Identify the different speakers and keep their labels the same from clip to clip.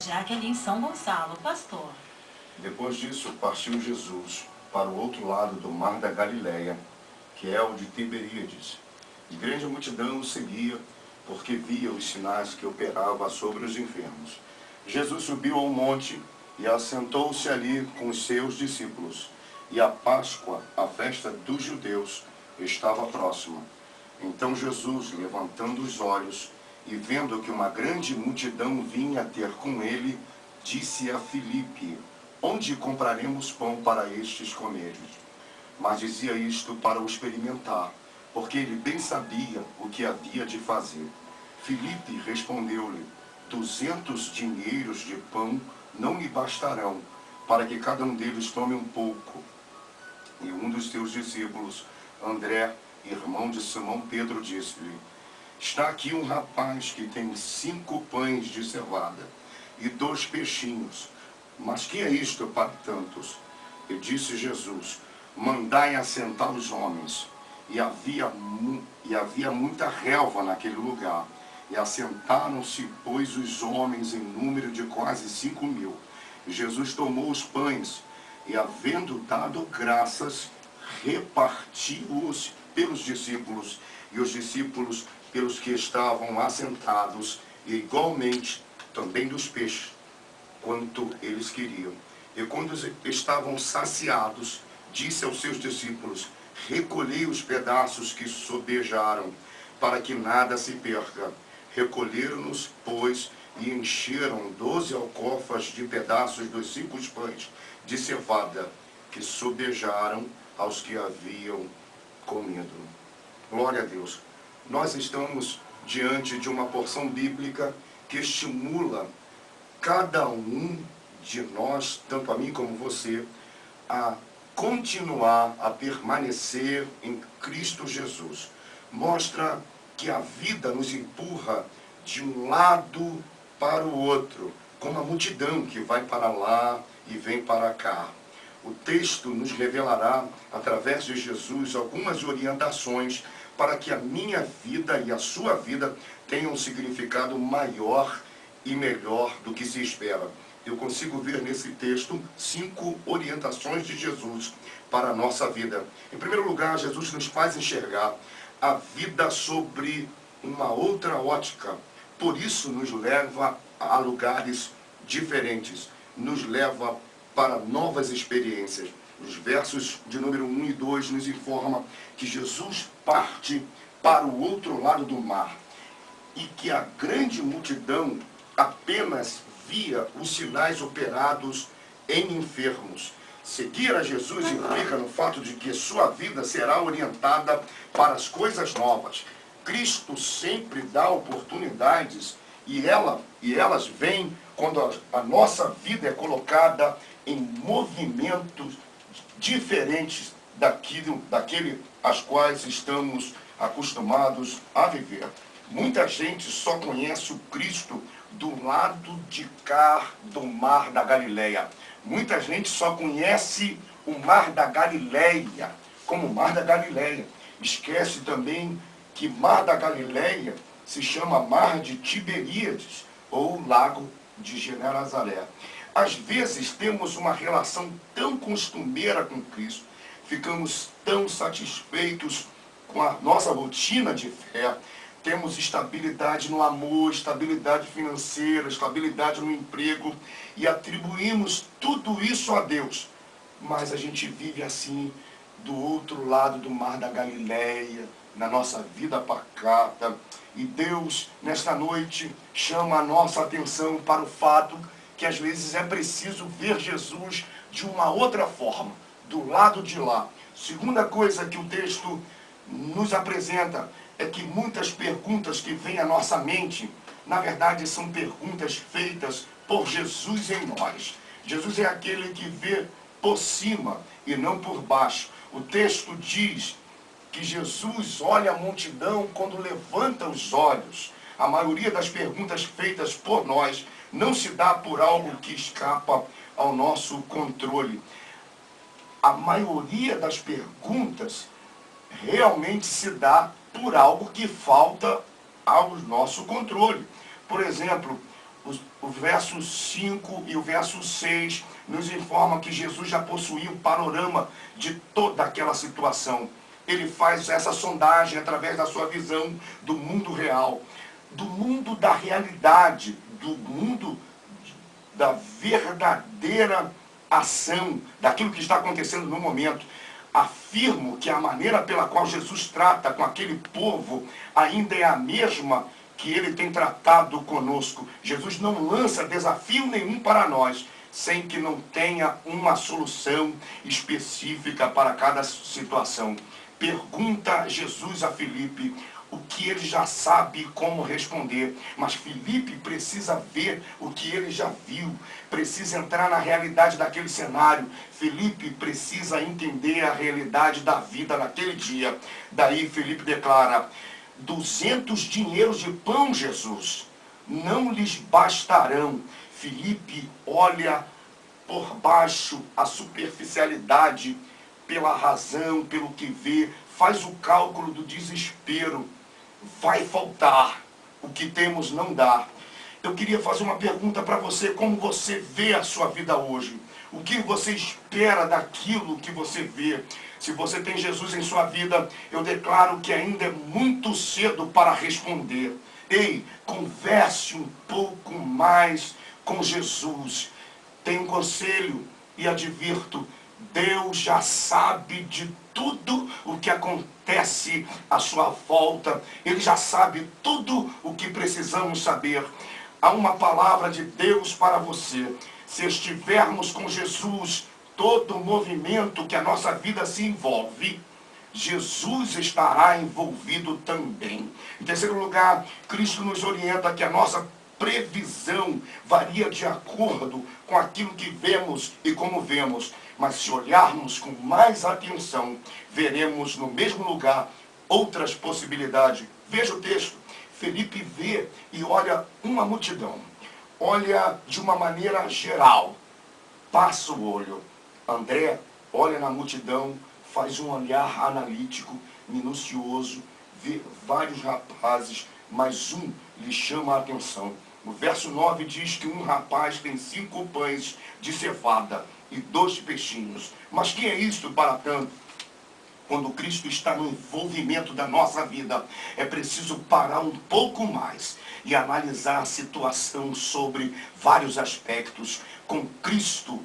Speaker 1: Jaqueline São Gonçalo, pastor.
Speaker 2: Depois disso, partiu Jesus para o outro lado do mar da Galileia, que é o de Tiberíades. E grande multidão o seguia, porque via os sinais que operava sobre os enfermos. Jesus subiu ao monte e assentou-se ali com os seus discípulos. E a Páscoa, a festa dos judeus, estava próxima. Então Jesus, levantando os olhos e vendo que uma grande multidão vinha ter com ele, disse a Filipe: onde compraremos pão para estes comerem? Mas dizia isto para o experimentar, porque ele bem sabia o que havia de fazer. Filipe respondeu-lhe: 200 dinheiros de pão não lhe bastarão, para que cada um deles tome um pouco. E um dos seus discípulos, André, irmão de Simão Pedro, disse-lhe: está aqui um rapaz que tem 5 pães de cevada e 2 peixinhos. Mas que é isto para tantos? E disse Jesus: mandai assentar os homens. E havia muita relva naquele lugar. E assentaram-se, pois, os homens em número de quase 5.000. E Jesus tomou os pães e, havendo dado graças, repartiu-os pelos discípulos, e os discípulos pelos que estavam assentados, e igualmente também dos peixes, quanto eles queriam. E quando estavam saciados, disse aos seus discípulos: recolhei os pedaços que sobejaram, para que nada se perca. Recolheram-nos, pois, e encheram 12 alcofas de pedaços dos 5 pães de cevada, que sobejaram aos que haviam comido. Glória a Deus. Nós estamos diante de uma porção bíblica que estimula cada um de nós, tanto a mim como você, a continuar a permanecer em Cristo Jesus. Mostra que a vida nos empurra de um lado para o outro, como a multidão que vai para lá e vem para cá. O texto nos revelará, através de Jesus, algumas orientações para que a minha vida e a sua vida tenham um significado maior e melhor do que se espera. Eu consigo ver nesse texto 5 orientações de Jesus para a nossa vida. Em primeiro lugar, Jesus nos faz enxergar a vida sobre uma outra ótica. Por isso nos leva a lugares diferentes, nos leva para novas experiências. Os versos de número 1 e 2 nos informam que Jesus parte para o outro lado do mar e que a grande multidão apenas via os sinais operados em enfermos. Seguir a Jesus implica no fato de que sua vida será orientada para as coisas novas. Cristo sempre dá oportunidades e elas vêm quando a nossa vida é colocada em movimentos diferentes daquele às quais estamos acostumados a viver. Muita gente só conhece o Cristo do lado de cá do Mar da Galileia. Muita gente só conhece o Mar da Galileia como o Mar da Galileia. Esquece também que Mar da Galileia se chama Mar de Tiberíades ou Lago de Genezaré. Às vezes temos uma relação tão costumeira com Cristo, ficamos tão satisfeitos com a nossa rotina de fé, temos estabilidade no amor, estabilidade financeira, estabilidade no emprego e atribuímos tudo isso a Deus. Mas a gente vive assim, do outro lado do Mar da Galileia, na nossa vida pacata. E Deus, nesta noite, chama a nossa atenção para o fato que às vezes é preciso ver Jesus de uma outra forma, do lado de lá. Segunda coisa que o texto nos apresenta é que muitas perguntas que vêm à nossa mente, na verdade, são perguntas feitas por Jesus em nós. Jesus é aquele que vê por cima e não por baixo. O texto diz que Jesus olha a multidão quando levanta os olhos. A maioria das perguntas feitas por nós não se dá por algo que escapa ao nosso controle. A maioria das perguntas realmente se dá por algo que falta ao nosso controle. Por exemplo, O verso 5 e o verso 6 nos informam que Jesus já possuía um panorama de toda aquela situação. Ele faz essa sondagem através da sua visão do mundo real, do mundo da realidade, do mundo da verdadeira ação, daquilo que está acontecendo no momento. Afirmo que a maneira pela qual Jesus trata com aquele povo ainda é a mesma que ele tem tratado conosco. Jesus não lança desafio nenhum para nós, sem que não tenha uma solução específica para cada situação. Pergunta Jesus a Filipe o que ele já sabe como responder, mas Filipe precisa ver o que ele já viu, precisa entrar na realidade daquele cenário. Filipe precisa entender a realidade da vida naquele dia. Daí Filipe declara: 200 dinheiros de pão, Jesus, não lhes bastarão. Filipe olha por baixo a superficialidade, pela razão, pelo que vê, faz o cálculo do desespero. Vai faltar, o que temos não dá. Eu queria fazer uma pergunta para você: como você vê a sua vida hoje? O que você espera daquilo que você vê? Se você tem Jesus em sua vida, eu declaro que ainda é muito cedo para responder. Ei, converse um pouco mais com Jesus. Tenho um conselho e advirto: Deus já sabe de tudo o que acontece à sua volta. Ele já sabe tudo o que precisamos saber. Há uma palavra de Deus para você. Se estivermos com Jesus, todo o movimento que a nossa vida se envolve, Jesus estará envolvido também. Em terceiro lugar, Cristo nos orienta que a nossa previsão varia de acordo com aquilo que vemos e como vemos. Mas se olharmos com mais atenção, veremos no mesmo lugar outras possibilidades. Veja o texto. Felipe vê e olha uma multidão. Olha de uma maneira geral. Passa o olho. André olha na multidão, faz um olhar analítico, minucioso, vê vários rapazes, mas um lhe chama a atenção. O verso 9 diz que um rapaz tem 5 pães de cevada e 2 peixinhos. Mas que é isso para tanto? Quando Cristo está no envolvimento da nossa vida, é preciso parar um pouco mais e analisar a situação sobre vários aspectos. Com Cristo,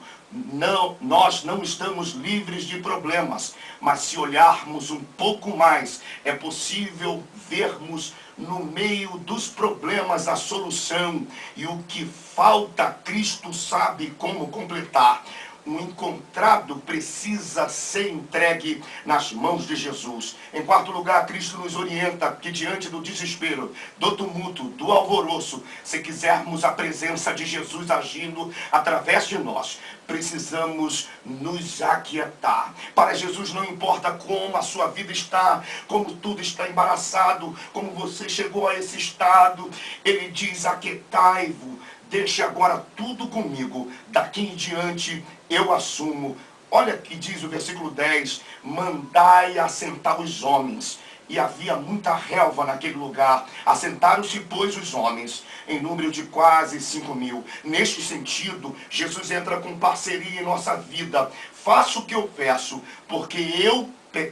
Speaker 2: nós não estamos livres de problemas, mas se olharmos um pouco mais, é possível vermos no meio dos problemas a solução, e o que falta, Cristo sabe como completar. O encontrado precisa ser entregue nas mãos de Jesus. Em quarto lugar, Cristo nos orienta que diante do desespero, do tumulto, do alvoroço, se quisermos a presença de Jesus agindo através de nós, precisamos nos aquietar. Para Jesus não importa como a sua vida está, como tudo está embaraçado, como você chegou a esse estado. Ele diz: aquietai-vos. Deixe agora tudo comigo, daqui em diante eu assumo. Olha que diz o versículo 10, mandai assentar os homens. E havia muita relva naquele lugar. Assentaram-se, pois, os homens, em número de quase 5.000. Neste sentido, Jesus entra com parceria em nossa vida. Faça o que eu peço, porque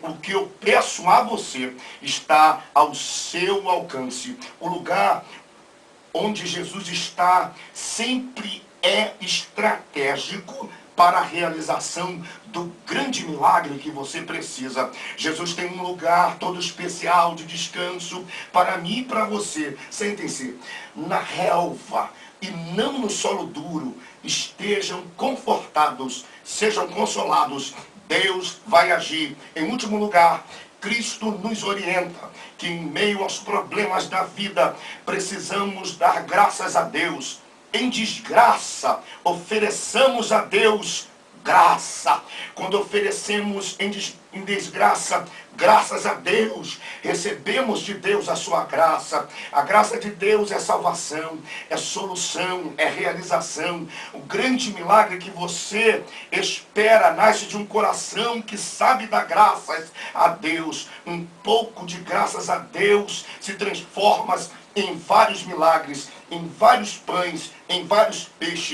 Speaker 2: o que eu peço a você está ao seu alcance. O lugar onde Jesus está sempre é estratégico para a realização do grande milagre que você precisa. Jesus tem um lugar todo especial de descanso para mim e para você. Sentem-se na relva e não no solo duro. Estejam confortados, sejam consolados. Deus vai agir. Em último lugar, Cristo nos orienta que em meio aos problemas da vida precisamos dar graças a Deus. Em desgraça, ofereçamos a Deus graça. Quando oferecemos em desgraça, graças a Deus, recebemos de Deus a sua graça. A graça de Deus é salvação, é solução, é realização. O grande milagre que você espera nasce de um coração que sabe dar graças a Deus. Um pouco de graças a Deus se transforma em vários milagres. em vários pães, em vários peixes.